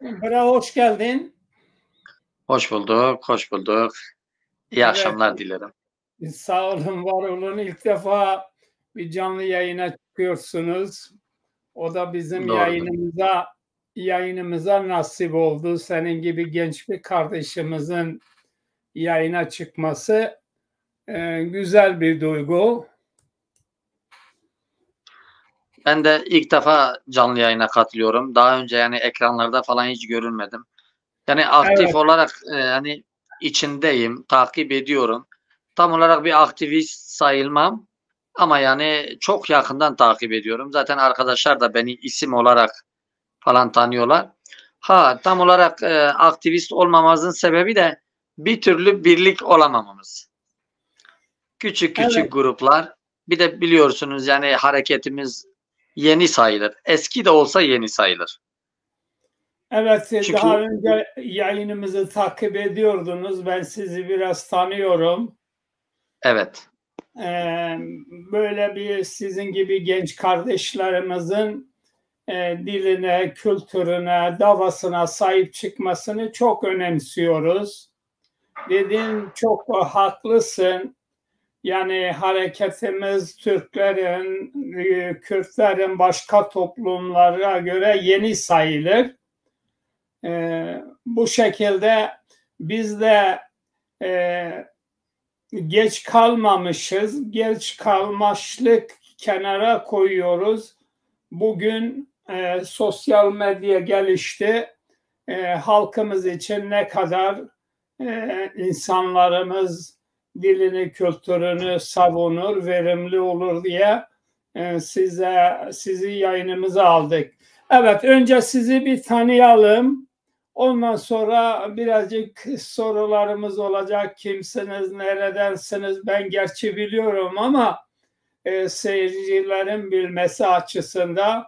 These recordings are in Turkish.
Bravo, hoş geldin. Hoş bulduk, hoş bulduk. İyi Evet, akşamlar dilerim. sağ olun, var olun. İlk defa bir canlı yayına çıkıyorsunuz. O da bizim Doğrudur. yayınımıza nasip oldu. Senin gibi genç bir kardeşimizin yayına çıkması güzel bir duygu. Ben de ilk defa canlı yayına katılıyorum. Daha önce yani ekranlarda falan hiç görünmedim. Yani aktif Evet, olarak hani içindeyim, takip ediyorum. Tam olarak bir aktivist sayılmam ama yani çok yakından takip ediyorum. Zaten arkadaşlar da beni isim olarak falan tanıyorlar. Ha, tam olarak aktivist olmamamızın sebebi de bir türlü birlik olamamamız. Küçük evet, küçük gruplar. Bir de biliyorsunuz yani hareketimiz yeni sayılır. Eski de olsa yeni sayılır. evet. Daha Çünkü önce yayınımızı takip ediyordunuz. Ben sizi biraz tanıyorum. evet, Ee, Böyle bir sizin gibi genç kardeşlerimizin diline, kültürüne, davasına sahip çıkmasını çok önemsiyoruz. Dediğin çok haklısın. Yani hareketimiz Türklerin, Kürtlerin başka toplumlara göre yeni sayılır. Bu şekilde biz de e, geç kalmamışız. Geç kalmışlık kenara koyuyoruz. Bugün sosyal medya gelişti. Halkımız için ne kadar insanlarımız dilini, kültürünü savunur, verimli olur diye sizi yayınımıza aldık. Evet, önce sizi bir tanıyalım. Ondan sonra birazcık sorularımız olacak. Kimsiniz, neredensiniz? Ben gerçi biliyorum ama seyircilerin bilmesi açısından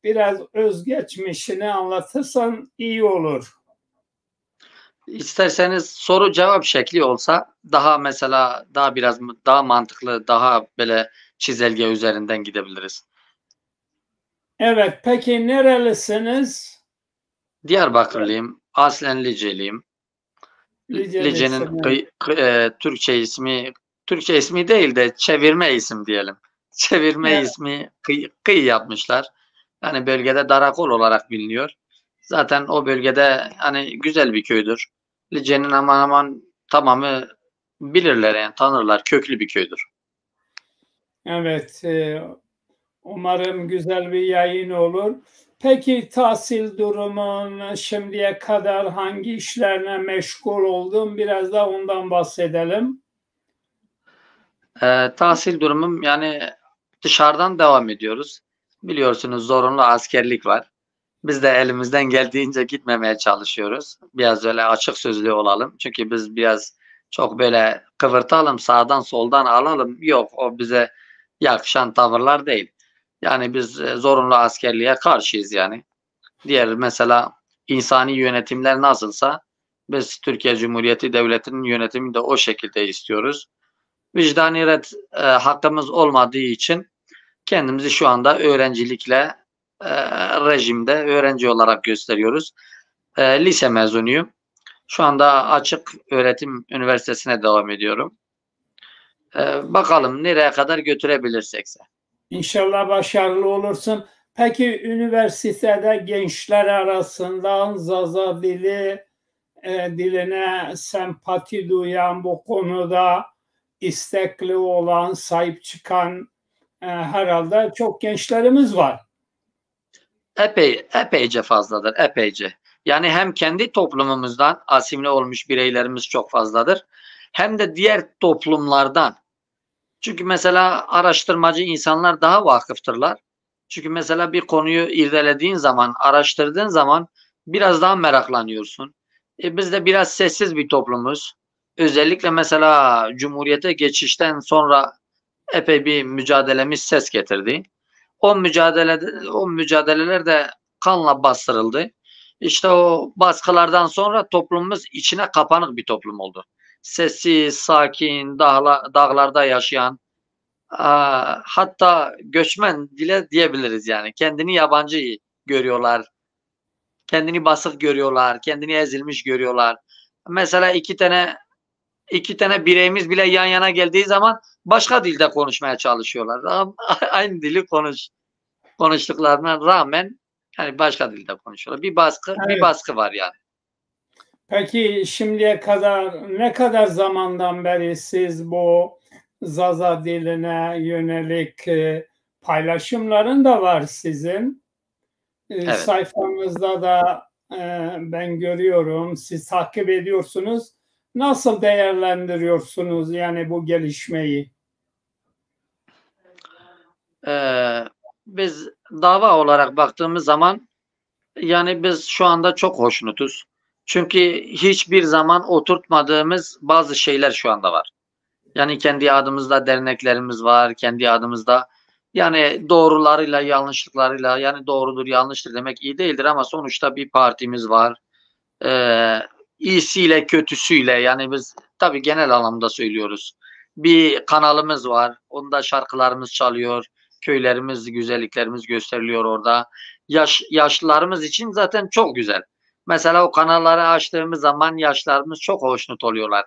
biraz özgeçmişini anlatırsan iyi olur. isterseniz soru cevap şekli olsa daha mesela daha biraz daha mantıklı, daha böyle çizelge üzerinden gidebiliriz. Evet, peki nerelisiniz? Diyarbakırlıyım, aslen Liceliyim. Lice'nin Licelisiniz. Türkçe ismi değil de çevirme isim diyelim. Çevirme Evet, ismi kıyı yapmışlar. Yani bölgede Darakol olarak biliniyor. Zaten o bölgede hani güzel bir köydür. Lice'nin aman aman tamamı bilirler yani tanırlar. Köklü bir köydür. evet. Umarım güzel bir yayın olur. Peki tahsil durumun şimdiye kadar hangi işlerine meşgul oldun? Biraz da ondan bahsedelim. Tahsil durumum yani dışarıdan devam ediyoruz. Biliyorsunuz zorunlu askerlik var. Biz de elimizden geldiğince gitmemeye çalışıyoruz. Biraz öyle açık sözlü olalım. Çünkü biz biraz çok böyle kıvırtalım, sağdan soldan alalım. Yok, o bize yakışan tavırlar değil. Yani biz zorunlu askerliğe karşıyız yani. Diğer mesela insani yönetimler nasılsa biz Türkiye Cumhuriyeti Devleti'nin yönetimini de o şekilde istiyoruz. Vicdani ret hakkımız olmadığı için kendimizi şu anda öğrencilikle rejimde öğrenci olarak gösteriyoruz. Lise mezunuyum. Şu anda açık öğretim üniversitesine devam ediyorum. Bakalım nereye kadar götürebilirsekse. İnşallah başarılı olursun. Peki üniversitede gençler arasında Zaza diline sempati duyan, bu konuda istekli olan, sahip çıkan herhalde çok gençlerimiz var. Epeyce fazladır, epeyce. Yani hem kendi toplumumuzdan asimile olmuş bireylerimiz çok fazladır. Hem de diğer toplumlardan. Çünkü mesela araştırmacı insanlar daha vakıftırlar. Çünkü mesela bir konuyu irdelediğin zaman, araştırdığın zaman biraz daha meraklanıyorsun. Biz de biraz sessiz bir toplumuz. Özellikle mesela Cumhuriyete geçişten sonra epey bir mücadelemiz ses getirdi. O mücadeleler de kanla bastırıldı. İşte o baskılardan sonra toplumumuz içine kapanık bir toplum oldu. Sessiz, sakin, dağlarda yaşayan, hatta göçmen dile diyebiliriz yani. Kendini yabancı görüyorlar. Kendini basık görüyorlar, kendini ezilmiş görüyorlar. Mesela iki tane bireyimiz bile yan yana geldiği zaman başka dilde konuşmaya çalışıyorlar. Aynı dili konuştuklarına rağmen yani başka dilde konuşuyorlar. Bir Evet. baskı var yani. Peki şimdiye kadar ne kadar zamandan beri siz bu Zaza diline yönelik paylaşımların da var sizin. Evet. Sayfanızda da ben görüyorum. Siz takip ediyorsunuz. Nasıl değerlendiriyorsunuz yani bu gelişmeyi? Biz dava olarak baktığımız zaman yani biz şu anda çok hoşnutuz. Çünkü hiçbir zaman oturtmadığımız bazı şeyler şu anda var. Yani kendi adımızda derneklerimiz var, kendi adımızda yani doğrularıyla yanlışlıklarıyla yani doğrudur yanlıştır demek iyi değildir ama sonuçta bir partimiz var. İyisiyle kötüsüyle yani biz tabii genel anlamda söylüyoruz. Bir kanalımız var. Onda şarkılarımız çalıyor. Köylerimiz, güzelliklerimiz gösteriliyor orada. Yaşlılarımız için zaten çok güzel. Mesela o kanalları açtığımız zaman yaşlarımız çok hoşnut oluyorlar.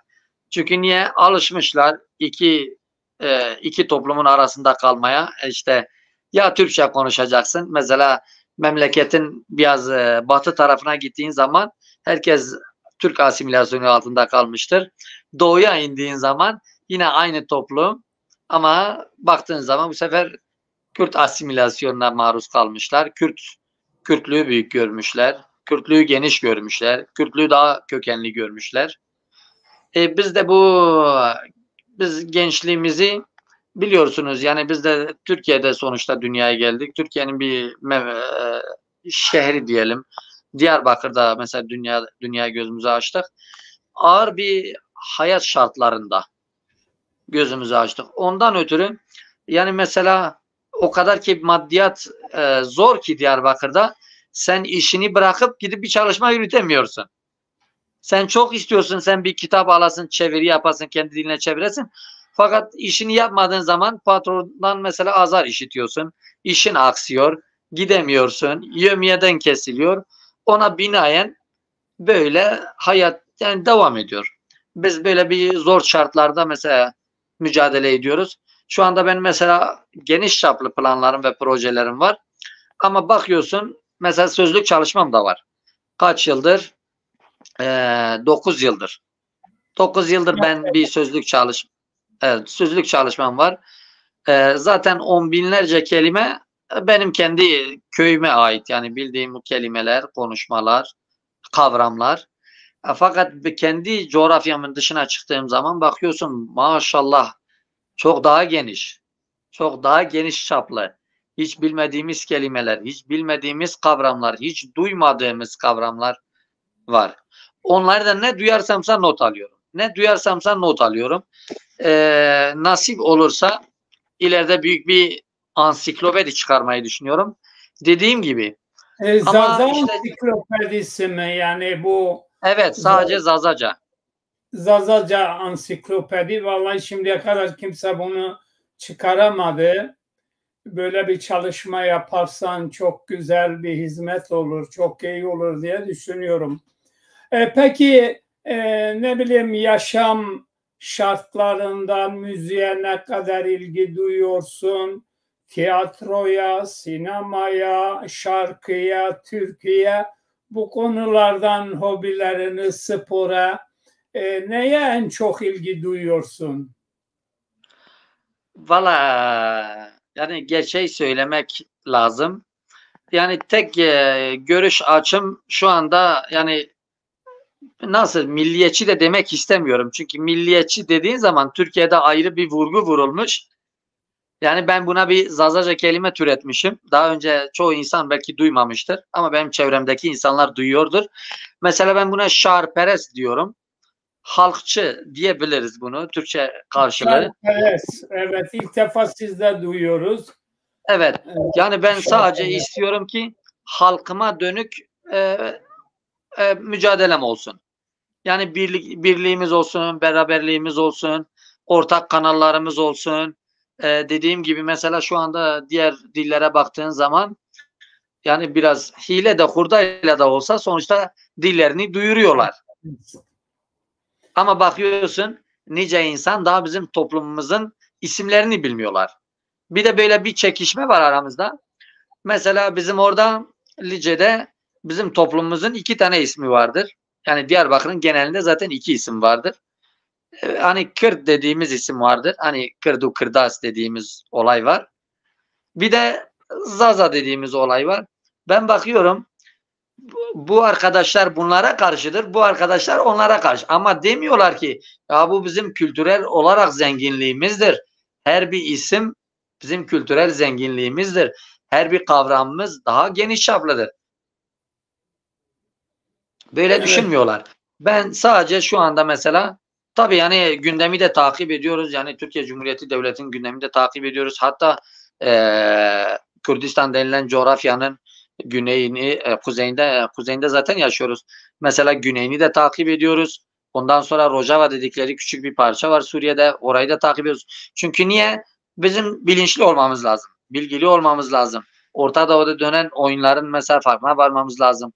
Çünkü niye? Alışmışlar iki toplumun arasında kalmaya. İşte ya Türkçe konuşacaksın. Mesela memleketin biraz batı tarafına gittiğin zaman herkes Türk asimilasyonu altında kalmıştır. Doğuya indiğin zaman yine aynı toplum ama baktığın zaman bu sefer Kürt asimilasyonuna maruz kalmışlar. Kürtlüğü büyük görmüşler. Kürtlüğü geniş görmüşler. Kürtlüğü daha kökenli görmüşler. Biz gençliğimizi biliyorsunuz yani biz de Türkiye'de sonuçta dünyaya geldik. Türkiye'nin bir şehri diyelim. Diyarbakır'da mesela dünya gözümüzü açtık. Ağır bir hayat şartlarında gözümüzü açtık. Ondan ötürü yani mesela o kadar ki maddiyat zor ki Diyarbakır'da sen işini bırakıp gidip bir çalışma yürütemiyorsun. Sen çok istiyorsun, sen bir kitap alasın, çeviri yapasın, kendi diline çeviresin. Fakat işini yapmadığın zaman patrondan mesela azar işitiyorsun. İşin aksıyor, gidemiyorsun, yevmiyeden kesiliyor. Ona binaen böyle hayat yani devam ediyor. Biz böyle bir zor şartlarda mesela mücadele ediyoruz. Şu anda ben mesela geniş çaplı planlarım ve projelerim var. Ama bakıyorsun mesela sözlük çalışmam da var. Kaç yıldır? 9 yıldır. 9 yıldır ben bir sözlük çalışmam var. Zaten on binlerce kelime benim kendi köyüme ait. Yani bildiğim kelimeler, konuşmalar, kavramlar. Fakat kendi coğrafyamın dışına çıktığım zaman bakıyorsun maşallah çok daha geniş. Çok daha geniş çaplı. Hiç bilmediğimiz kelimeler, hiç bilmediğimiz kavramlar, hiç duymadığımız kavramlar var. Onlardan ne duyarsamsa not alıyorum. Ne duyarsamsa not alıyorum. Nasip olursa ileride büyük bir ansiklopedi çıkarmayı düşünüyorum. Dediğim gibi. Zaza Ama işte ansiklopedisi mi? Yani bu evet sadece Zazaca. Zazaca ansiklopedi. Vallahi şimdiye kadar kimse bunu çıkaramadı. Böyle bir çalışma yaparsan çok güzel bir hizmet olur, çok iyi olur diye düşünüyorum. Peki ne bileyim yaşam şartlarından müziğe ne kadar ilgi duyuyorsun? Tiyatroya, sinemaya, şarkıya, türküye, bu konulardan hobilerini, spora, neye en çok ilgi duyuyorsun? Valla yani gerçeği söylemek lazım. Yani tek görüş açım şu anda yani nasıl milliyetçi de demek istemiyorum. Çünkü milliyetçi dediğin zaman Türkiye'de ayrı bir vurgu vurulmuş. Yani ben buna bir Zazaca kelime türetmişim. Daha önce çoğu insan belki duymamıştır ama benim çevremdeki insanlar duyuyordur. Mesela ben buna şarperest diyorum. Halkçı diyebiliriz bunu Türkçe karşılığı. Şarkıperest, evet ilk defa sizde duyuyoruz. Evet. Yani ben sadece istiyorum ki halkıma dönük mücadelem olsun. Yani birliğimiz olsun, beraberliğimiz olsun, ortak kanallarımız olsun. Dediğim gibi mesela şu anda diğer dillere baktığın zaman Yani biraz hile de hurdayla da olsa sonuçta dillerini duyuruyorlar. Ama bakıyorsun nice insan daha bizim toplumumuzun isimlerini bilmiyorlar. Bir de böyle bir çekişme var aramızda. Mesela bizim orada Lice'de bizim toplumumuzun 2 tane ismi vardır. Yani Diyarbakır'ın genelinde zaten 2 isim vardır. Hani Kürt dediğimiz isim vardır. Hani Kırdu Kırdas dediğimiz olay var. Bir de Zaza dediğimiz olay var. Ben bakıyorum bu arkadaşlar bunlara karşıdır. Bu arkadaşlar onlara karşı. Ama demiyorlar ki ya bu bizim kültürel olarak zenginliğimizdir. Her bir isim bizim kültürel zenginliğimizdir. Her bir kavramımız daha geniş çaplıdır. Böyle Evet. düşünmüyorlar. Ben sadece şu anda mesela tabii yani gündemi de takip ediyoruz. Yani Türkiye Cumhuriyeti Devleti'nin gündemini de takip ediyoruz. Hatta Kürdistan denilen coğrafyanın güneyini, kuzeyinde zaten yaşıyoruz. Mesela güneyini de takip ediyoruz. Ondan sonra Rojava dedikleri küçük bir parça var Suriye'de. Orayı da takip ediyoruz. Çünkü niye? Bizim bilinçli olmamız lazım. Bilgili olmamız lazım. Orta Doğu'da dönen oyunların mesela farkına varmamız lazım.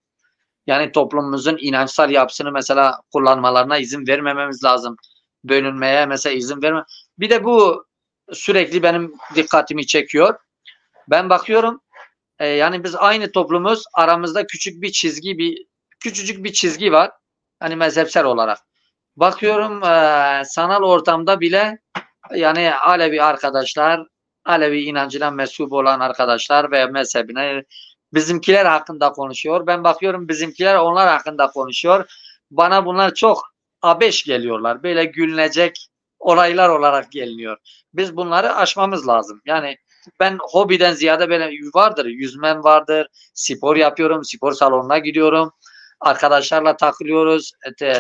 Yani toplumumuzun inançsal yapısını mesela kullanmalarına izin vermememiz lazım. Bölünmeye mesela izin verme. Bir de bu sürekli benim dikkatimi çekiyor. Ben bakıyorum yani biz aynı toplumuz, aramızda küçücük bir çizgi var. Hani mezhepsel olarak. Bakıyorum sanal ortamda bile yani Alevi arkadaşlar, Alevi inancına mensup olan arkadaşlar veya mezhebine bizimkiler hakkında konuşuyor. Ben bakıyorum bizimkiler onlar hakkında konuşuyor. Bana bunlar çok abeş geliyorlar. Böyle gülünecek olaylar olarak geliniyor. Biz bunları aşmamız lazım. Yani ben hobiden ziyade böyle vardır. Yüzmem vardır. Spor yapıyorum. Spor salonuna gidiyorum. Arkadaşlarla takılıyoruz.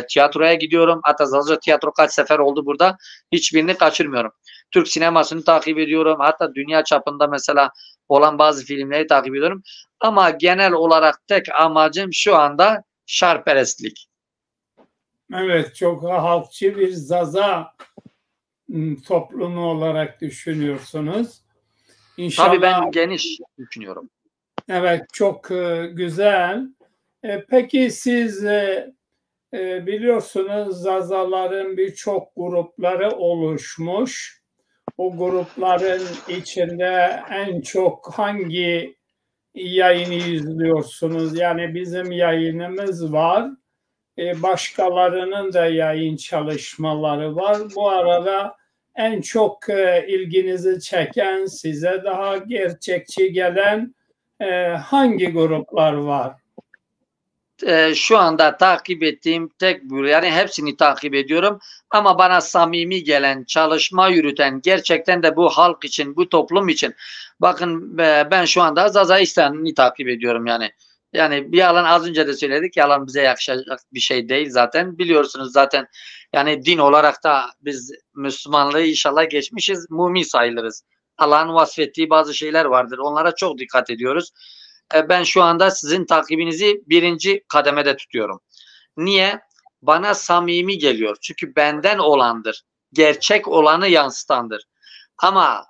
Tiyatroya gidiyorum. Hatta Zaza tiyatro kaç sefer oldu burada. Hiçbirini kaçırmıyorum. Türk sinemasını takip ediyorum. Hatta dünya çapında mesela olan bazı filmleri takip ediyorum. Ama genel olarak tek amacım şu anda şarperestlik. Evet, çok halkçı bir Zaza toplumu olarak düşünüyorsunuz. İnşallah. Tabii ben geniş düşünüyorum. Evet, çok güzel. Peki siz biliyorsunuz Zazaların birçok grupları oluşmuş. O grupların içinde en çok hangi yayını izliyorsunuz? Yani bizim yayınımız var. Başkalarının da yayın çalışmaları var. Bu arada en çok ilginizi çeken, size daha gerçekçi gelen hangi gruplar var? Şu anda takip ettiğim tek bu, yani hepsini takip ediyorum ama bana samimi gelen, çalışma yürüten, gerçekten de bu halk için, bu toplum için, bakın ben şu anda Zaza İhsan'ı takip ediyorum yani. Yani bir yalan, az önce de söyledik, yalan bize yakışacak bir şey değil zaten, biliyorsunuz zaten. Yani din olarak da biz Müslümanlığı inşallah geçmişiz, mumi sayılırız. Allah'ın vasfettiği bazı şeyler vardır, onlara çok dikkat ediyoruz. Ben şu anda sizin takibinizi birinci kademede tutuyorum. Niye? Bana samimi geliyor. Çünkü benden olandır. Gerçek olanı yansıtandır. Ama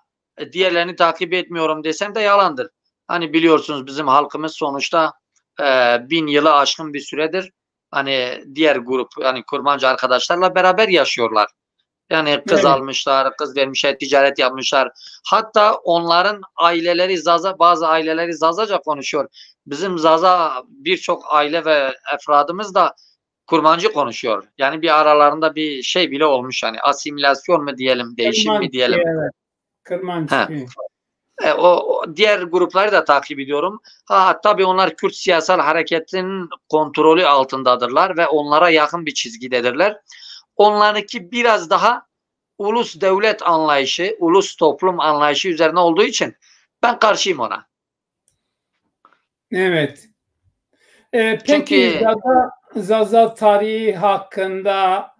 diğerlerini takip etmiyorum desem de yalandır. Hani biliyorsunuz bizim halkımız sonuçta 1000 yılı aşkın bir süredir hani diğer grup, yani kurmancı arkadaşlarla beraber yaşıyorlar. Yani kız almışlar, kız vermişler, ticaret yapmışlar. Hatta onların aileleri Zaza, bazı aileleri Zazaca konuşuyor. Bizim Zaza birçok aile ve efradımız da kurmancı konuşuyor. Yani bir aralarında bir şey bile olmuş, yani asimilasyon mu diyelim, değişim mi diyelim. Evet. Kırmançki. O diğer grupları da takip ediyorum. Tabii onlar Kürt siyasal hareketinin kontrolü altındadırlar ve onlara yakın bir çizgidedirler. Onlarınki biraz daha ulus devlet anlayışı, ulus toplum anlayışı üzerine olduğu için ben karşıyım ona. Evet. Peki Zaza tarihi hakkında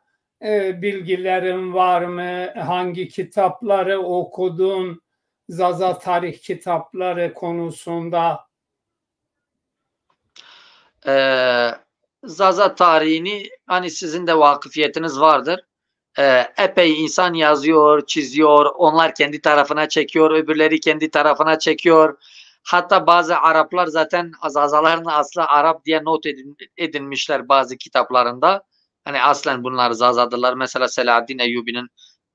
bilgilerin var mı? Hangi kitapları okudun? Zaza tarih kitapları konusunda. Zaza tarihini hani sizin de vakıfiyetiniz vardır. Epey insan yazıyor, çiziyor. Onlar kendi tarafına çekiyor, öbürleri kendi tarafına çekiyor. Hatta bazı Araplar zaten Zazaların aslı Arap diye not edinmişler bazı kitaplarında. Hani aslen bunlar Zazadılar. Mesela Selahaddin Eyyubi'nin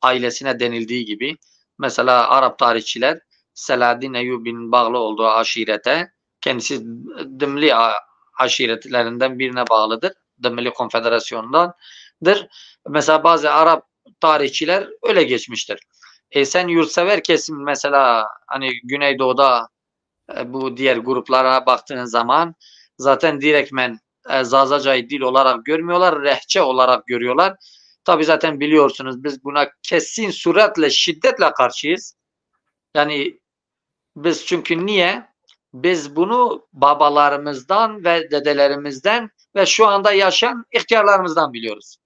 ailesine denildiği gibi. Mesela Arap tarihçiler Selahaddin Eyyubi'nin bağlı olduğu aşirete, kendisi Dımli aşiretlerinden birine bağlıdır. Dımli Konfederasyonu'ndandır. Mesela bazı Arap tarihçiler öyle geçmiştir. Sen yurtsever kesim mesela hani Güneydoğu'da bu diğer gruplara baktığın zaman zaten direktmen Zazaca'yı dil olarak görmüyorlar, lehçe olarak görüyorlar. Tabi zaten biliyorsunuz biz buna kesin suretle, şiddetle karşıyız. Yani biz çünkü niye? Biz bunu babalarımızdan ve dedelerimizden ve şu anda yaşayan ihtiyarlarımızdan biliyoruz.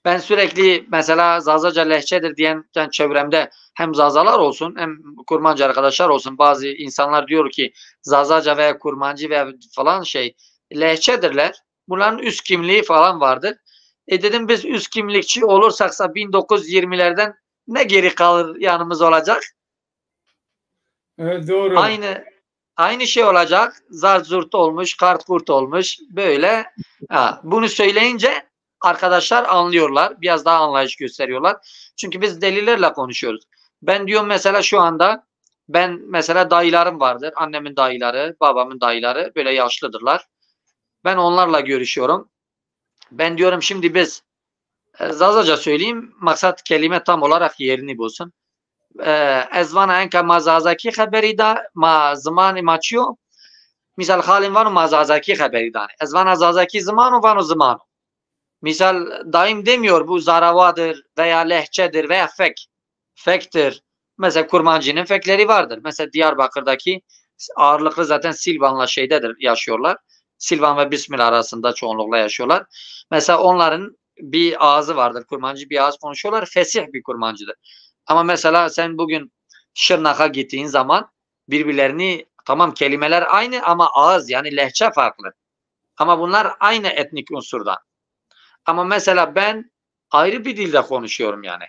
Ben sürekli mesela Zazaca lehçedir diyen çevremde hem Zazalar olsun hem Kurmancı arkadaşlar olsun. Bazı insanlar diyor ki Zazaca veya Kurmancı veya falan şey lehçedirler. Bunların üst kimliği falan vardır. Dedim biz üst kimlikçi olursaksa 1920'lerden ne geri kalır yanımız olacak? Evet, doğru. Aynı şey olacak. Zart zurt olmuş, kart kurt olmuş. Böyle. Bunu söyleyince arkadaşlar anlıyorlar. Biraz daha anlayış gösteriyorlar. Çünkü biz delilerle konuşuyoruz. Ben diyorum mesela şu anda ben mesela dayılarım vardır. Annemin dayıları, babamın dayıları böyle yaşlıdırlar. Ben onlarla görüşüyorum. Ben diyorum şimdi biz Zazaca söyleyeyim. Maksat kelime tam olarak yerini bulsun. Ezvana enka mazazaki haberi da ma zamanı maçıyor. Misal halim var mazazaki haberi da. Ezvana zazaki zamanı vanu zamanı. Misal daim demiyor bu zaravadır veya lehçedir veya fektir. Mesela Kurmancı'nın fekleri vardır. Mesela Diyarbakır'daki ağırlıklı zaten Silvan'la şeydedir yaşıyorlar. Silvan ve Bismil arasında çoğunlukla yaşıyorlar. Mesela onların bir ağzı vardır. Kurmancı bir ağız konuşuyorlar. Fesih bir Kurmancıdır. Ama mesela sen bugün Şırnak'a gittiğin zaman birbirlerini tamam kelimeler aynı ama ağız yani lehçe farklı. Ama bunlar aynı etnik unsurdan. Ama mesela ben ayrı bir dilde konuşuyorum yani.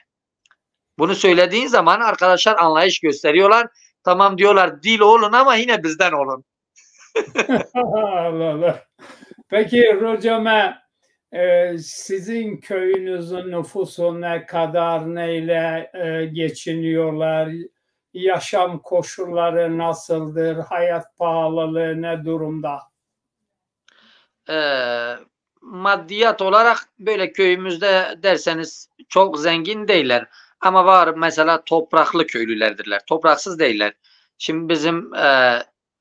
Bunu söylediğin zaman arkadaşlar anlayış gösteriyorlar. Tamam diyorlar dil olun ama yine bizden olun. Allah Allah. Peki hocama sizin köyünüzün nüfusu ne kadar, neyle geçiniyorlar? Yaşam koşulları nasıldır? Hayat pahalılığı ne durumda? Maddiyat olarak böyle köyümüzde derseniz çok zengin değiller. Ama var mesela topraklı köylülerdirler. Topraksız değiller. Şimdi bizim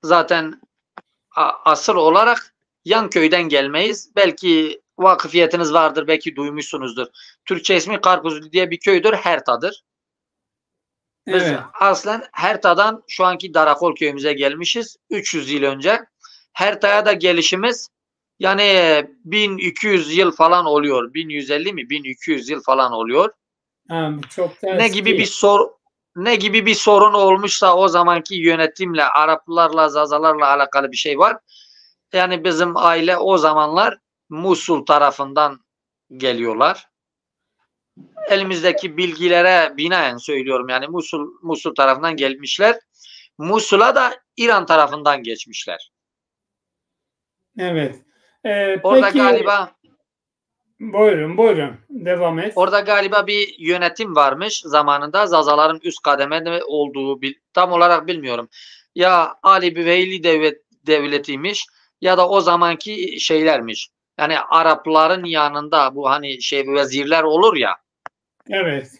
zaten asıl olarak yan köyden gelmeyiz. Belki vakıfiyetiniz vardır, belki duymuşsunuzdur. Türkçe ismi Karpuzlu diye bir köydür, Herta'dır. Biz Evet. aslen Herta'dan şu anki Darakol köyümüze gelmişiz 300 yıl önce. Herta'ya da gelişimiz yani 1200 yıl falan oluyor. 1150 mi? 1200 yıl falan oluyor. Çok da Ne gibi bir sorun olmuşsa o zamanki yönetimle, Araplarla, Zazalarla alakalı bir şey var. Yani bizim aile o zamanlar Musul tarafından geliyorlar. Elimizdeki bilgilere binaen söylüyorum yani Musul tarafından gelmişler. Musul'a da İran tarafından geçmişler. Evet. Orada Peki galiba buyurun devam et. orada galiba bir yönetim varmış zamanında Zazaların üst kademede olduğu tam olarak bilmiyorum. Ya Ali Büveyli devletiymiş ya da o zamanki şeylermiş. Yani Arapların yanında bu hani vezirler olur ya. Evet.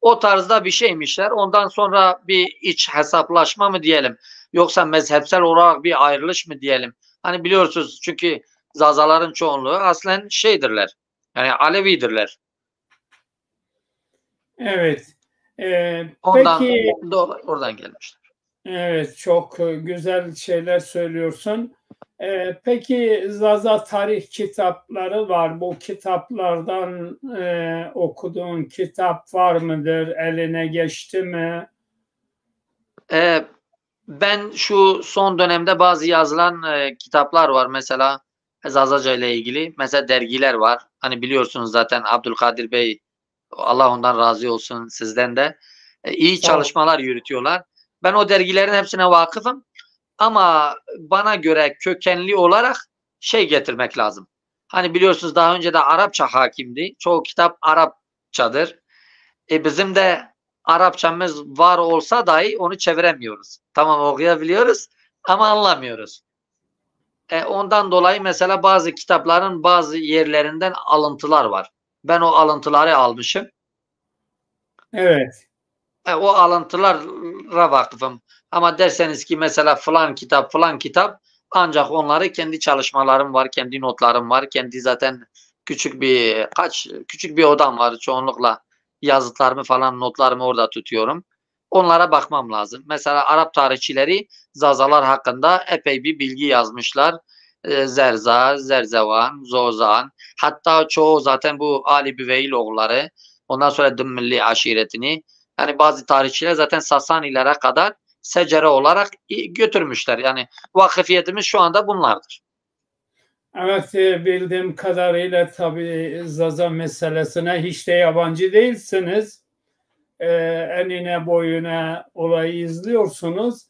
O tarzda bir şeymişler. Ondan sonra bir iç hesaplaşma mı diyelim? Yoksa mezhepsel olarak bir ayrılış mı diyelim? Hani biliyorsunuz çünkü Zazaların çoğunluğu aslen şeydirler. Yani Alevidirler. Evet. Ondan Peki oradan gelmişler. evet, çok güzel şeyler söylüyorsun. Peki Zaza tarih kitapları var. Bu kitaplardan okuduğun kitap var mıdır? Eline geçti mi? Ben şu son dönemde bazı yazılan kitaplar var. Mesela Zazaca ile ilgili. Mesela dergiler var. Hani biliyorsunuz zaten Abdülkadir Bey Allah ondan razı olsun sizden de. İyi çalışmalar yürütüyorlar. Ben o dergilerin hepsine vakıfım. Ama bana göre kökenli olarak şey getirmek lazım. Hani biliyorsunuz daha önce de Arapça hakimdi. Çoğu kitap Arapçadır. Bizim de Arapçamız var olsa dahi onu çeviremiyoruz. Tamam, okuyabiliyoruz ama anlamıyoruz. Ondan dolayı mesela bazı kitapların bazı yerlerinden alıntılar var. Ben o alıntıları almışım. Evet. O alıntılara vakıfım. Ama derseniz ki mesela falan kitap ancak onları kendi çalışmalarım var, kendi notlarım var, kendi zaten küçük bir odam var. Çoğunlukla yazıtlarımı falan notlarımı orada tutuyorum. Onlara bakmam lazım. Mesela Arap tarihçileri Zazalar hakkında epey bir bilgi yazmışlar. Zerza, Zerzevan, Zozan, hatta çoğu zaten bu Ali Büveyloğulları, ondan sonra Dımmilli aşiretini, yani bazı tarihçiler zaten Sasanilere kadar secere olarak götürmüşler. Yani vakıfiyetimiz şu anda bunlardır. Evet, bildiğim kadarıyla tabii Zaza meselesine hiç de yabancı değilsiniz. Enine boyuna olayı izliyorsunuz.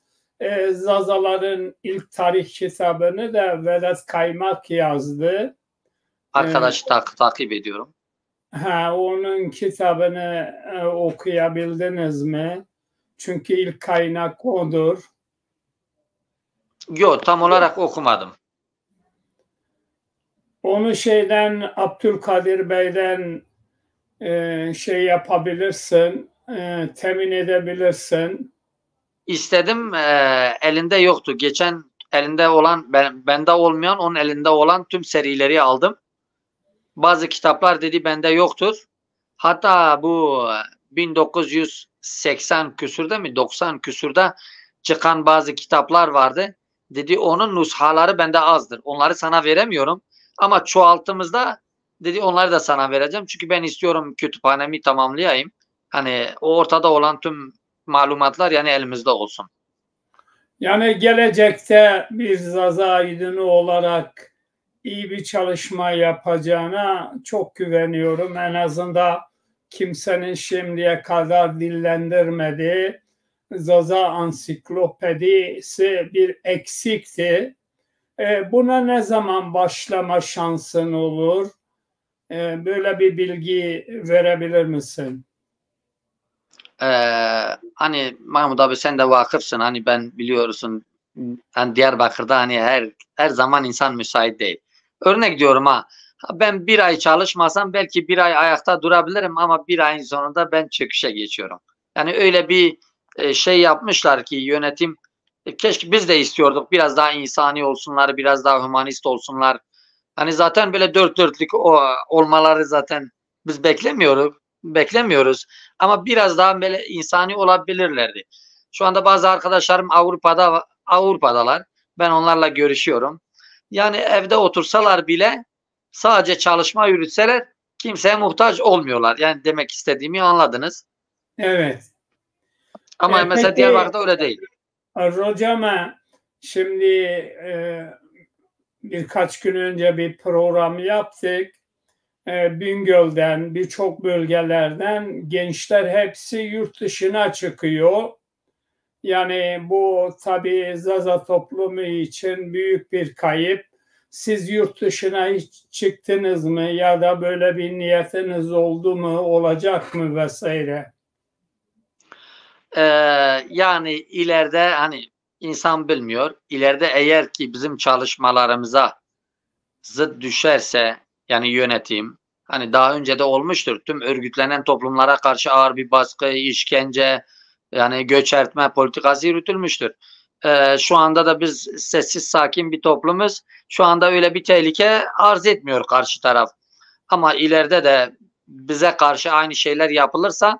Zazaların ilk tarih kitabını da Vedat Kaymak yazdı. Arkadaşı takip ediyorum. Onun kitabını okuyabildiniz mi? Çünkü ilk kaynak odur. Yok, tam olarak okumadım. Onu Abdülkadir Bey'den şey yapabilirsin, temin edebilirsin. İstedim, elinde yoktu. Geçen elinde olan, bende olmayan, onun elinde olan tüm serileri aldım. Bazı kitaplar dedi bende yoktur. Hatta bu 1980 küsürde mi 90 küsürde çıkan bazı kitaplar vardı. Dedi onun nushaları bende azdır. Onları sana veremiyorum. Ama çoğalttığımızda dedi onları da sana vereceğim. Çünkü ben istiyorum kütüphanemi tamamlayayım. Hani o ortada olan tüm malumatlar yani elimizde olsun. Yani gelecekte bir Zaza Aydın'ı olarak iyi bir çalışma yapacağına çok güveniyorum. En azından kimsenin şimdiye kadar dillendirmediği Zaza ansiklopedisi bir eksikti. Buna ne zaman başlama şansın olur? Böyle bir bilgi verebilir misin? Hani Mahmut abi sen de vakıfsın. Hani ben biliyorsun hani Diyarbakır'da hani her zaman insan müsait değil. Örnek diyorum ha. Ben bir ay çalışmasam belki bir ay ayakta durabilirim ama bir ayın sonunda ben çöküşe geçiyorum. Yani öyle bir şey yapmışlar ki yönetim, keşke biz de istiyorduk biraz daha insani olsunlar, biraz daha humanist olsunlar. Hani zaten böyle dört dörtlük olmaları zaten biz beklemiyoruz. Ama biraz daha böyle insani olabilirlerdi. Şu anda bazı arkadaşlarım Avrupa'dalar. Ben onlarla görüşüyorum. Yani evde otursalar bile sadece çalışma yürütseler kimseye muhtaç olmuyorlar. Yani demek istediğimi anladınız. Evet. Ama mesela Peki Diyarbakır'da öyle değil. hocam, şimdi birkaç gün önce bir program yaptık. Bingöl'den, birçok bölgelerden gençler hepsi yurt dışına çıkıyor. Yani bu tabii Zaza toplumu için büyük bir kayıp. Siz yurt dışına hiç çıktınız mı ya da böyle bir niyetiniz oldu mu, olacak mı vesaire? Ee, Yani ileride hani insan bilmiyor. İleride eğer ki bizim çalışmalarımıza zıt düşerse yani yönetim, hani daha önce de olmuştur. Tüm örgütlenen toplumlara karşı ağır bir baskı, işkence, yani göçertme politikası yürütülmüştür. Şu anda da biz sessiz sakin bir toplumuz. Şu anda öyle bir tehlike arz etmiyor karşı taraf. Ama ileride de bize karşı aynı şeyler yapılırsa,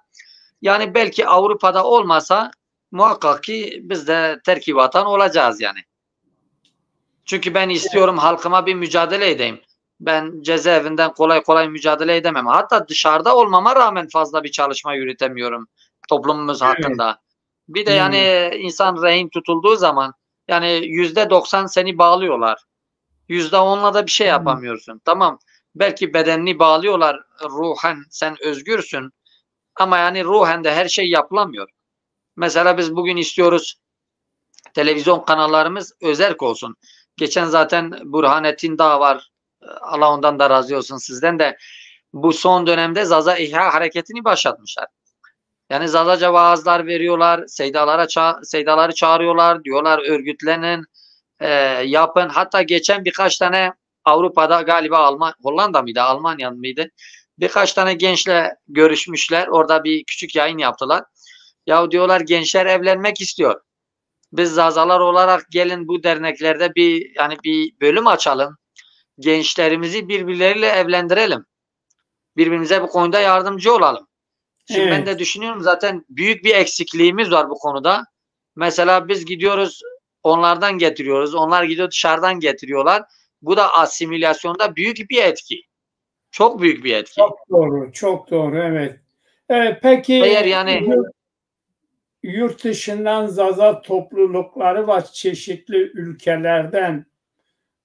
yani belki Avrupa'da olmasa muhakkak ki biz de terki vatan olacağız yani. Çünkü ben istiyorum halkıma bir mücadele edeyim. Ben cezaevinden kolay kolay mücadele edemem. Hatta dışarıda olmama rağmen fazla bir çalışma yürütemiyorum toplumumuz Evet. hakkında. Bir de yani insan rehin tutulduğu zaman yani %90 seni bağlıyorlar. %10'la da bir şey yapamıyorsun. Tamam. Belki bedenini bağlıyorlar. Ruhen sen özgürsün. Ama yani ruhen de her şey yapılamıyor. Mesela biz bugün istiyoruz televizyon kanallarımız özerk olsun. Geçen zaten Burhanettin Dağ var. Allah ondan da razı olsun, sizden de. Bu son dönemde Zaza İhya hareketini başlatmışlar. Yani Zazaca vaazlar veriyorlar, seydaları çağırıyorlar, diyorlar örgütlenin, yapın. Hatta geçen birkaç tane Avrupa'da galiba Hollanda mıydı, Almanya mıydı? Birkaç tane gençle görüşmüşler. Orada bir küçük yayın yaptılar. Ya diyorlar, gençler evlenmek istiyor. Biz Zazalar olarak gelin bu derneklerde bir bölüm açalım. Gençlerimizi birbirleriyle evlendirelim. Birbirimize bu konuda yardımcı olalım. Şimdi ben de Evet. düşünüyorum, zaten büyük bir eksikliğimiz var bu konuda. Mesela biz gidiyoruz onlardan getiriyoruz. Onlar gidiyor dışarıdan getiriyorlar. Bu da asimilasyonda büyük bir etki. Çok büyük bir etki. Çok doğru, çok doğru, evet. Peki Eğer yani yurt dışından Zaza toplulukları var çeşitli ülkelerden.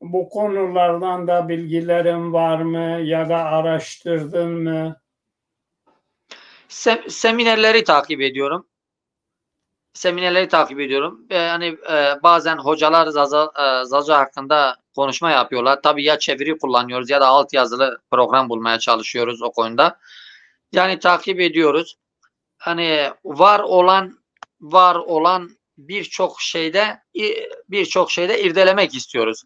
Bu konulardan da bilgilerin var mı ya da araştırdın mı? seminerleri takip ediyorum. Seminerleri takip ediyorum. Bazen hocalar Zaza hakkında konuşma yapıyorlar. Tabii ya çeviri kullanıyoruz ya da altyazılı program bulmaya çalışıyoruz o konuda. Yani takip ediyoruz. Hani var olan birçok şeyde irdelemek istiyoruz.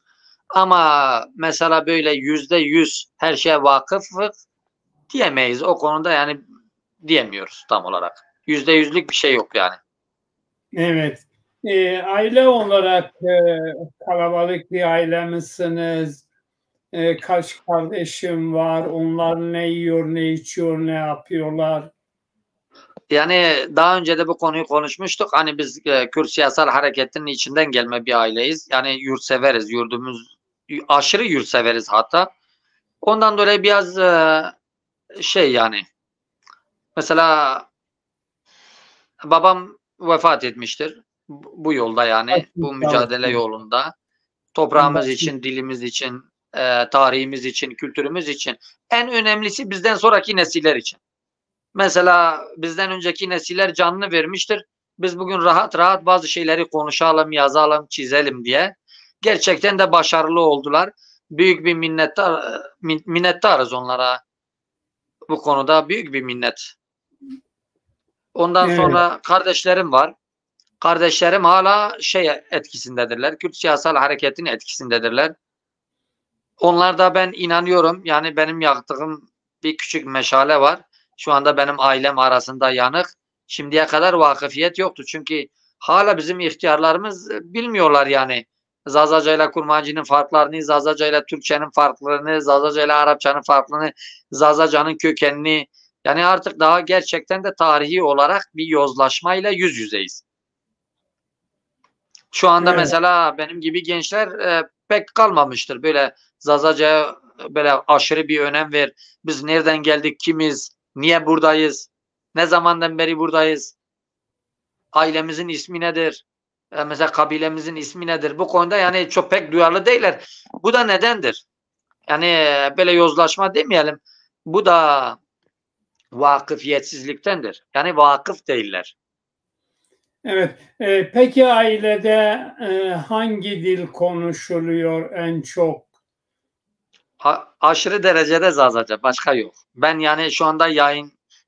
Ama mesela böyle %100 her şeye vakıfız diyemeyiz. O konuda yani diyemiyoruz tam olarak. %100'lük bir şey yok yani. Evet. Aile olarak kalabalık bir aile misiniz? Kaç kardeşim var? Onlar ne yiyor, ne içiyor, ne yapıyorlar? Yani daha önce de bu konuyu konuşmuştuk. Hani biz Kürt siyasal hareketinin içinden gelme bir aileyiz. Yani yurtseveriz. Aşırı yurtseveriz hatta. Ondan dolayı biraz yani mesela babam vefat etmiştir. Bu yolda, yani Başım bu sağ mücadele olsun. yolunda. Toprağımız Başım- için, dilimiz için, tarihimiz için, kültürümüz için. En önemlisi bizden sonraki nesiller için. Mesela bizden önceki nesiller canını vermiştir. Biz bugün rahat rahat bazı şeyleri konuşalım, yazalım, çizelim diye. Gerçekten de başarılı oldular. Büyük bir minnettarız onlara. Bu konuda büyük bir minnet. Ondan Evet, sonra kardeşlerim var. Kardeşlerim hala etkisindedirler. Kürt siyasal hareketinin etkisindedirler. Onlar da, ben inanıyorum, yani benim yaktığım bir küçük meşale var. Şu anda benim ailem arasında yanık. Şimdiye kadar vakıfiyet yoktu. Çünkü hala bizim ihtiyarlarımız bilmiyorlar yani. Zazaca ile Kurmancı'nın farklarını, Zazaca ile Türkçenin farklarını, Zazaca ile Arapçanın farklarını, Zazaca'nın kökenini. Yani artık daha gerçekten de tarihi olarak bir yozlaşmayla yüz yüzeyiz. Şu anda evet, mesela benim gibi gençler pek kalmamıştır. Böyle Zazaca'ya böyle aşırı bir önem ver. Biz nereden geldik, kimiz, niye buradayız, ne zamandan beri buradayız, ailemizin ismi nedir, mesela kabilemizin ismi nedir? Bu konuda yani çok pek duyarlı değiller. Bu da nedendir? Yani böyle yozlaşma demeyelim. Bu da vakıfiyetsizliktendir. Yani vakıf değiller. evet. Peki ailede hangi dil konuşuluyor en çok? Aşırı derecede Zazaca, başka yok. Ben yani şu anda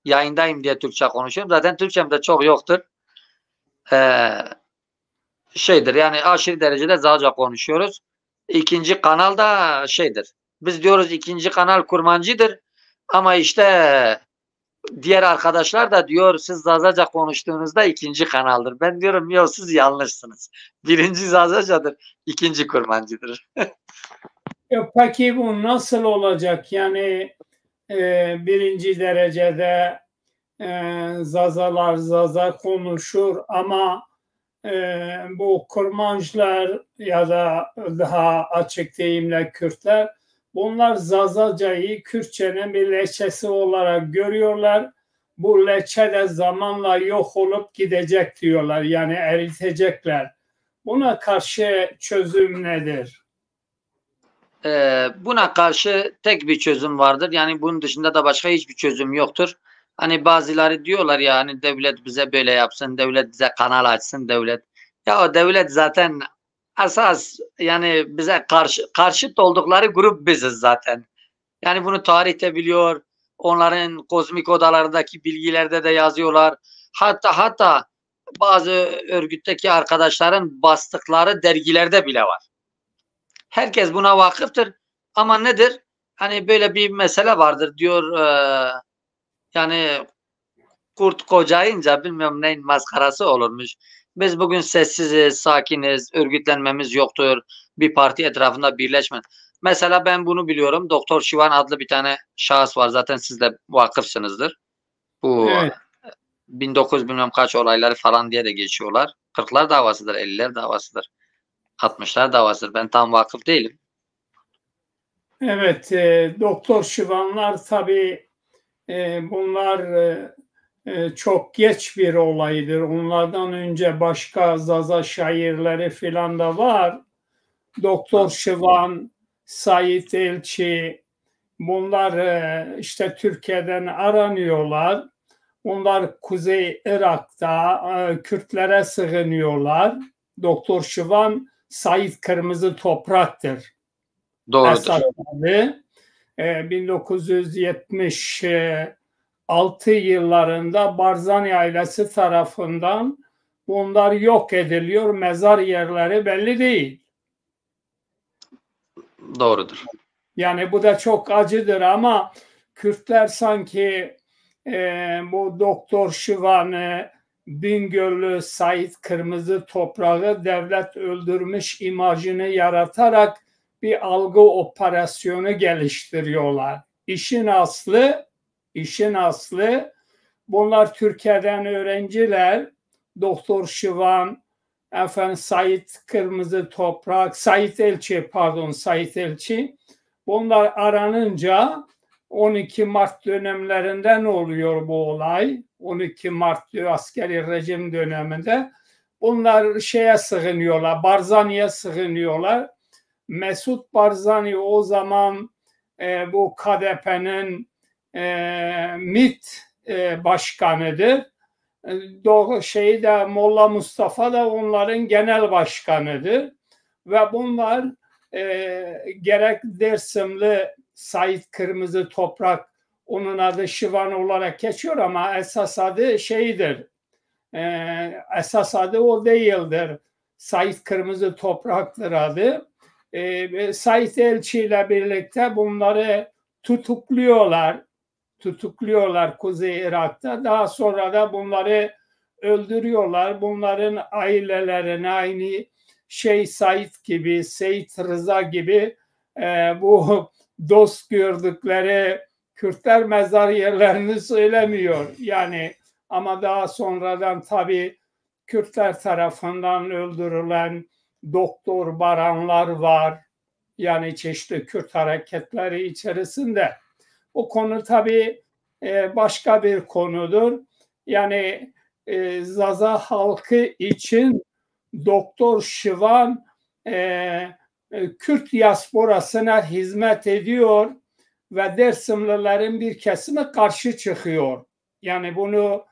yayındayım diye Türkçe konuşuyorum. Zaten Türkçem de çok yoktur. Ee, Yani aşırı derecede Zazaca konuşuyoruz. İkinci kanal da Biz diyoruz ikinci kanal Kurmancıdır. Ama işte diğer arkadaşlar da diyor, siz Zazaca konuştuğunuzda ikinci kanaldır. Ben diyorum yok, siz yanlışsınız. Birinci Zazaca'dır, ikinci Kurmancıdır. Peki bu nasıl olacak? Yani birinci derecede Zazalar Zaza konuşur ama bu Kurmanjlar ya da daha açık deyimle Kürtler, bunlar Zazacayı Kürtçenin bir leçesi olarak görüyorlar. Bu leçe de zamanla yok olup gidecek diyorlar. Yani eritecekler. Buna karşı çözüm nedir? Buna karşı tek bir çözüm vardır. Yani bunun dışında da başka hiçbir çözüm yoktur. Hani bazıları diyorlar ya hani devlet bize böyle yapsın, devlet bize kanal açsın, devlet. Ya o devlet zaten asas yani bize karşıt oldukları grup biziz zaten. Yani bunu tarihte biliyor. Onların kozmik odalardaki bilgilerde de yazıyorlar. Hatta bazı örgütteki arkadaşların bastıkları dergilerde bile var. Herkes buna vakıftır. Ama nedir? Hani böyle bir mesele vardır diyor yani kurt kocayınca bilmiyorum neyin maskarası olurmuş. Biz bugün sessiziz, sakiniz, örgütlenmemiz yoktur. Bir parti etrafında birleşme. Mesela ben bunu biliyorum. Doktor Şivan adlı bir tane şahıs var. Zaten siz de vakıfsınızdır. Bu Evet. 1900 bilmem kaç olayları falan diye de geçiyorlar. 40'lar davasıdır, 50'ler davasıdır, 60'lar davasıdır. Ben tam vakıf değilim. Evet, Doktor Şivanlar tabii bunlar çok geç bir olaydır. Onlardan önce başka Zaza şairleri filan da var. Doktor Şivan, Sait Elçi, bunlar işte Türkiye'den aranıyorlar. Onlar Kuzey Irak'ta Kürtlere sığınıyorlar. Doktor Şivan, Sait Kırmızı Toprak'tır. Doğrudur. Esas adı 1976 yıllarında Barzani ailesi tarafından bunlar yok ediliyor. Mezar yerleri belli değil. Doğrudur. Yani bu da çok acıdır ama Kürtler sanki bu Doktor Şivan'ı, Bingöl'lü Sait Kırmızı Toprağı devlet öldürmüş imajını yaratarak bir algı operasyonu geliştiriyorlar. İşin aslı bunlar Türkiye'den öğrenciler. Doktor Şivan, efendim Sait Kırmızı Toprak, Sait Elçi. Bunlar aranınca 12 Mart dönemlerinde ne oluyor bu olay? 12 Mart askeri rejim döneminde bunlar şeye sığınıyorlar, Barzani'ye sığınıyorlar. Mesut Barzani o zaman bu KDP'nin MİT başkanıdır. Molla Mustafa da onların genel başkanıdır. Ve bunlar gerek Dersimli Sait Kırmızı Toprak, onun adı Şivan olarak geçiyor ama esas adı şeydir. Esas adı o değildir. Sait Kırmızı Toprak'tır adı. Sait Elçi ile birlikte bunları tutukluyorlar Kuzey Irak'ta. Daha sonra da bunları öldürüyorlar. Bunların ailelerine aynı Said gibi, Seyit Rıza gibi bu dost gördükleri Kürtler mezar yerlerini söylemiyor. Yani ama daha sonradan tabii Kürtler tarafından öldürülen doktor baranlar var. Yani çeşitli Kürt hareketleri içerisinde. O konu tabii başka bir konudur. Yani Zaza halkı için Doktor Şivan Kürt diasporasına hizmet ediyor ve Dersimlilerin bir kesimi karşı çıkıyor. Yani bunu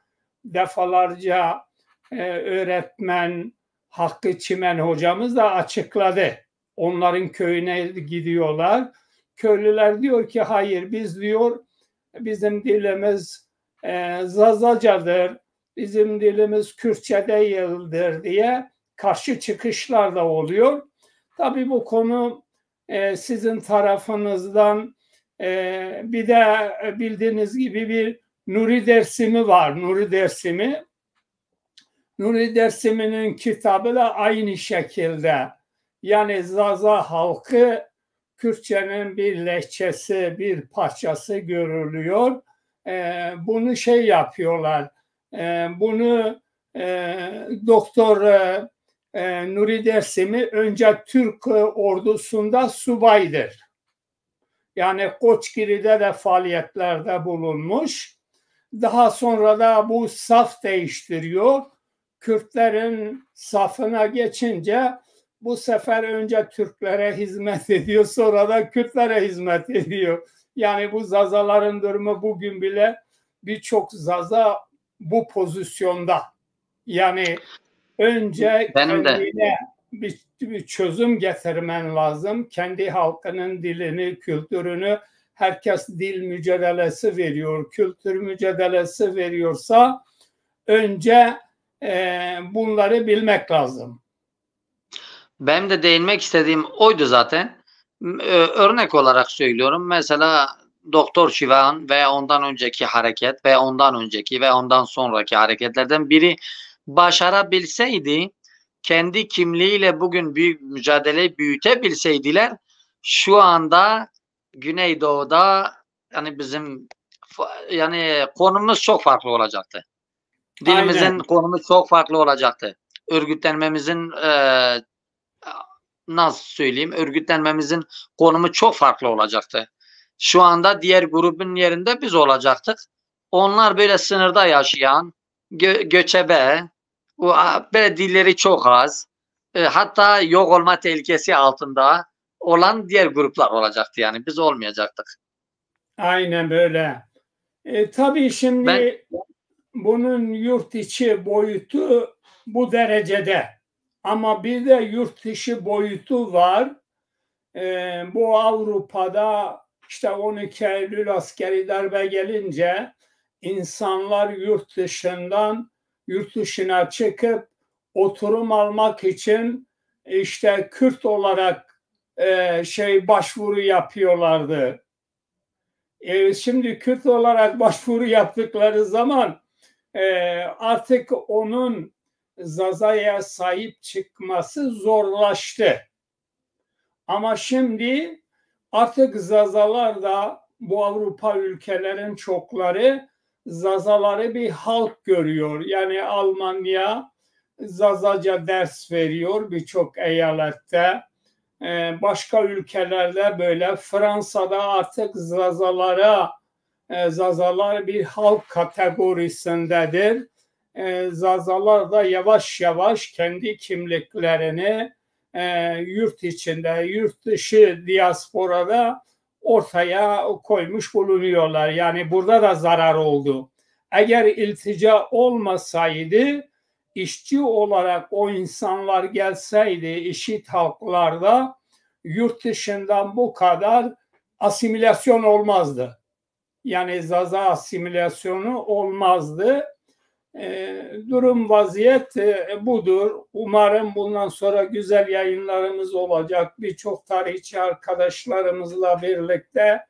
defalarca öğretmen Hakkı Çimen hocamız da açıkladı. Onların köyüne gidiyorlar. Köylüler diyor ki hayır biz diyor bizim dilimiz Zazacadır, bizim dilimiz Kürtçe değildir diye karşı çıkışlar da oluyor. Tabii bu konu sizin tarafınızdan bir de bildiğiniz gibi bir Nuri Dersimi var. Nuri Dersimi'nin kitabı da aynı şekilde. Yani Zaza halkı Kürtçenin bir lehçesi, bir parçası görülüyor. Bunu yapıyorlar. Bunu Doktor Nuri Dersimi önce Türk ordusunda subaydır. Yani Koçgiri'de de faaliyetlerde bulunmuş. Daha sonra da bu saf değiştiriyor. Kürtlerin safına geçince bu sefer önce Türklere hizmet ediyor, sonra da Kürtlere hizmet ediyor. Yani bu Zazaların durumu bugün bile birçok Zaza bu pozisyonda. Yani önce Benim de kendine bir çözüm getirmen lazım. Kendi halkının dilini, kültürünü, herkes dil mücadelesi veriyor, kültür mücadelesi veriyorsa önce bunları bilmek lazım. benim de değinmek istediğim oydu zaten. Örnek olarak söylüyorum. Mesela Doktor Şivan ve ondan önceki hareket ve ondan önceki ve ondan sonraki hareketlerden biri başarabilseydi, kendi kimliğiyle bugün büyük mücadeleyi büyütebilseydiler, şu anda Güneydoğu'da yani bizim yani konumuz çok farklı olacaktı. Dilimizin Aynen. konumu çok farklı olacaktı. Örgütlenmemizin nasıl söyleyeyim, örgütlenmemizin konumu çok farklı olacaktı. Şu anda diğer grubun yerinde biz olacaktık. Onlar böyle sınırda yaşayan, göçebe, böyle dilleri çok az, hatta yok olma tehlikesi altında olan diğer gruplar olacaktı, yani biz olmayacaktık. Aynen böyle. Tabii şimdi bunun yurt içi boyutu bu derecede. Ama bir de yurt dışı boyutu var. Bu Avrupa'da işte 12 Eylül askeri darbe gelince insanlar yurt dışına çıkıp oturum almak için işte Kürt olarak başvuru yapıyorlardı. Şimdi Kürt olarak başvuru yaptıkları zaman artık onun Zaza'ya sahip çıkması zorlaştı. Ama şimdi artık Zazalar da, bu Avrupa ülkelerin çokları Zazaları bir halk görüyor. Yani Almanya Zazaca ders veriyor birçok eyalette. Başka ülkelerde böyle. Fransa'da artık Zazalar bir halk kategorisindedir. Zazalar da yavaş yavaş kendi kimliklerini yurt içinde, yurt dışı diasporada ortaya koymuş bulunuyorlar. Yani burada da zarar oldu. Eğer iltica olmasaydı, işçi olarak o insanlar gelseydi eşit halklarda, yurt dışından bu kadar asimilasyon olmazdı. Yani Zaza asimilasyonu olmazdı. Durum, vaziyet budur. Umarım bundan sonra güzel yayınlarımız olacak. Birçok tarihçi arkadaşlarımızla birlikte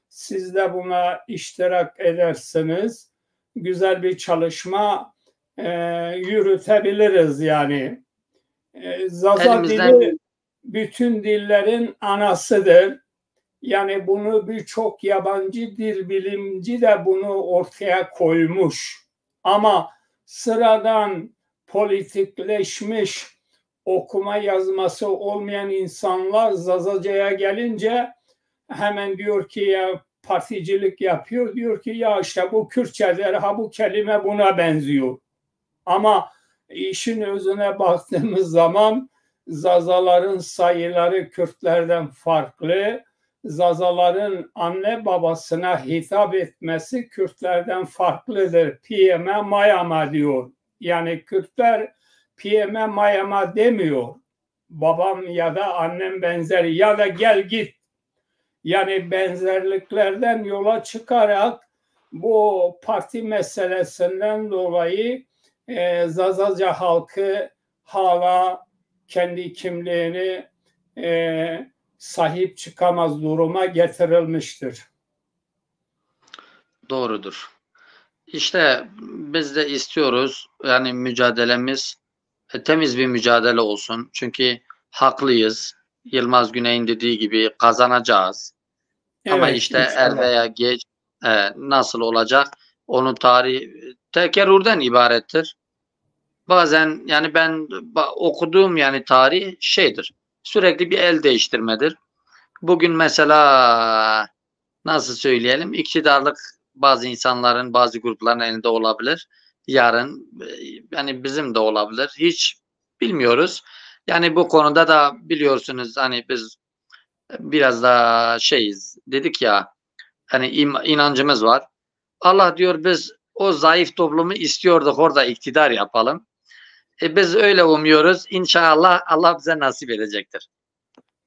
siz de buna iştirak edersiniz. Güzel bir çalışma yürütebiliriz yani. Zaza dili bütün dillerin anasıdır. Yani bunu birçok yabancı dil bilimci de bunu ortaya koymuş. Ama sıradan politikleşmiş, okuma yazması olmayan insanlar Zazaca'ya gelince hemen diyor ki ya, particilik yapıyor. Diyor ki ya işte bu Kürtçedir, ha bu kelime buna benziyor. Ama işin özüne baktığımız zaman Zazaların sayıları Kürtlerden farklı. Zazaların anne babasına hitap etmesi Kürtlerden farklıdır. Piyeme mayama diyor. Yani Kürtler piyeme mayama demiyor. Babam ya da annem benzeri ya da gel git. Yani benzerliklerden yola çıkarak bu parti meselesinden dolayı Zazaca halkı hala kendi kimliğini sahip çıkamaz duruma getirilmiştir. Doğrudur. İşte biz de istiyoruz yani mücadelemiz temiz bir mücadele olsun. Çünkü haklıyız. Yılmaz Güney'in dediği gibi kazanacağız. Evet, ama işte er veya geç nasıl olacak? Onun tarihi tekerrürden ibarettir. Bazen yani ben okuduğum yani tarih şeydir. Sürekli bir el değiştirmedir. Bugün mesela nasıl söyleyelim, iktidarlık bazı insanların, bazı grupların elinde olabilir. Yarın yani bizim de olabilir. Hiç bilmiyoruz. Yani bu konuda da biliyorsunuz hani biz biraz da şeyiz dedik ya, hani inancımız var. Allah diyor biz o zayıf toplumu istiyorduk orada iktidar yapalım. Biz öyle umuyoruz. İnşallah Allah bize nasip edecektir.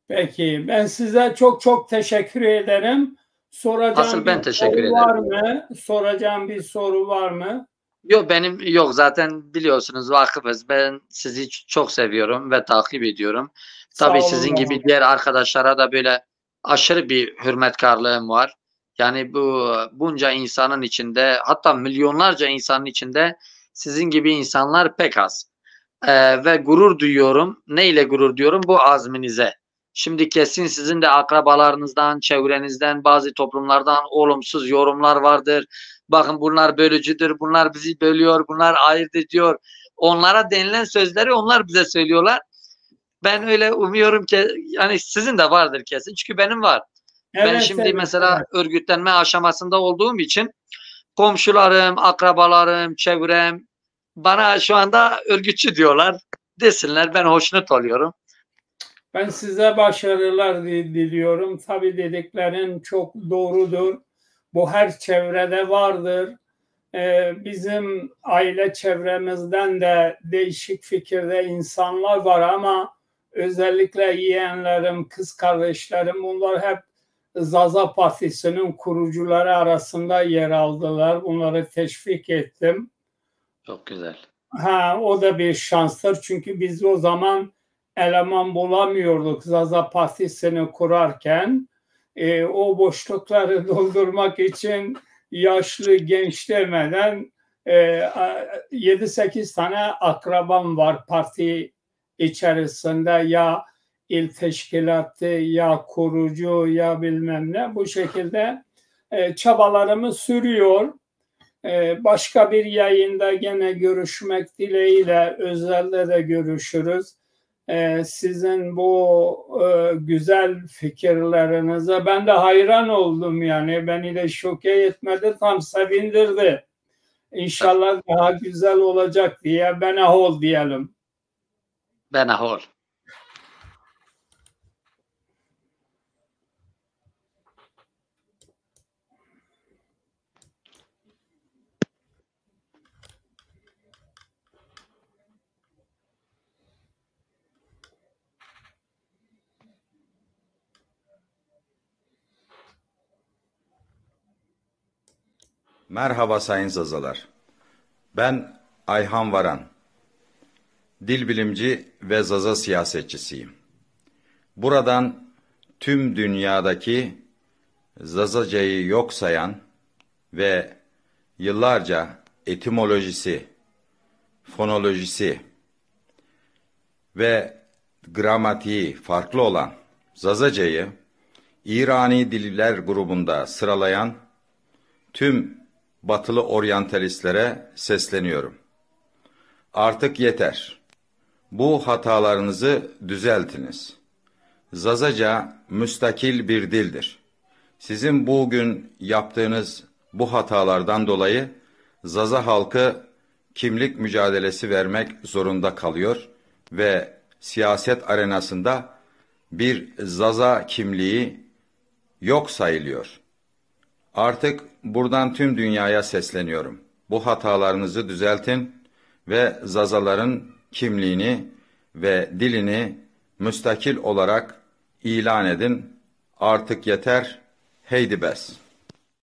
Peki, ben size çok çok teşekkür ederim. Soracağım Asıl ben bir teşekkür soru var ederim. mı? Soracağım bir soru var mı? Yok benim yok zaten biliyorsunuz vakıfız. Ben sizi çok seviyorum ve takip ediyorum. Sağ Tabii olun sizin gibi diğer arkadaşlara da böyle aşırı bir hürmetkarlığım var. Yani bu bunca insanın içinde hatta milyonlarca insanın içinde sizin gibi insanlar pek az. Ve gurur duyuyorum. Neyle gurur duyuyorum? Bu azminize. Şimdi kesin sizin de akrabalarınızdan, çevrenizden, bazı toplumlardan olumsuz yorumlar vardır. Bakın bunlar bölücüdür, bunlar bizi bölüyor, bunlar ayırt ediyor. Onlara denilen sözleri onlar bize söylüyorlar. Ben öyle umuyorum ki yani sizin de vardır kesin. Çünkü benim var. Ben Evet, şimdi evet, mesela evet. örgütlenme aşamasında olduğum için komşularım, akrabalarım, çevrem bana şu anda örgütçü diyorlar. Desinler ben hoşnut oluyorum. Ben size başarılar diliyorum. Tabii dediklerin çok doğrudur. Bu her çevrede vardır. Bizim aile çevremizden de değişik fikirde insanlar var ama özellikle yeğenlerim, kız kardeşlerim bunlar hep Zaza Partisi'nin kurucuları arasında yer aldılar. Bunları teşvik ettim. Çok güzel. O da bir şanstır çünkü biz o zaman eleman bulamıyorduk Zaza Partisi'ni kurarken. O boşlukları doldurmak için yaşlı genç demeden 7-8 tane akrabam var parti içerisinde, ya il teşkilatı ya kurucu ya bilmem ne, bu şekilde çabalarımız sürüyor. Başka bir yayında gene görüşmek dileğiyle, özelde de görüşürüz. Sizin bu güzel fikirlerinize ben de hayran oldum, yani beni de şoke etmedi, tam sevindirdi. İnşallah daha güzel olacak diye ben ahol diyelim. Ben ahol. Merhaba sayın Zazalar. Ben Ayhan Varan. Dil bilimci ve Zaza siyasetçisiyim. Buradan tüm dünyadaki Zazacayı yok sayan ve yıllarca etimolojisi, fonolojisi ve gramatiği farklı olan Zazacayı İrani diller grubunda sıralayan tüm batılı oryantalistlere sesleniyorum. Artık yeter. Bu hatalarınızı düzeltiniz. Zazaca müstakil bir dildir. Sizin bugün yaptığınız bu hatalardan dolayı Zaza halkı kimlik mücadelesi vermek zorunda kalıyor ve siyaset arenasında bir Zaza kimliği yok sayılıyor. Artık buradan tüm dünyaya sesleniyorum. Bu hatalarınızı düzeltin ve Zazaların kimliğini ve dilini müstakil olarak ilan edin. Artık yeter, heydi bes.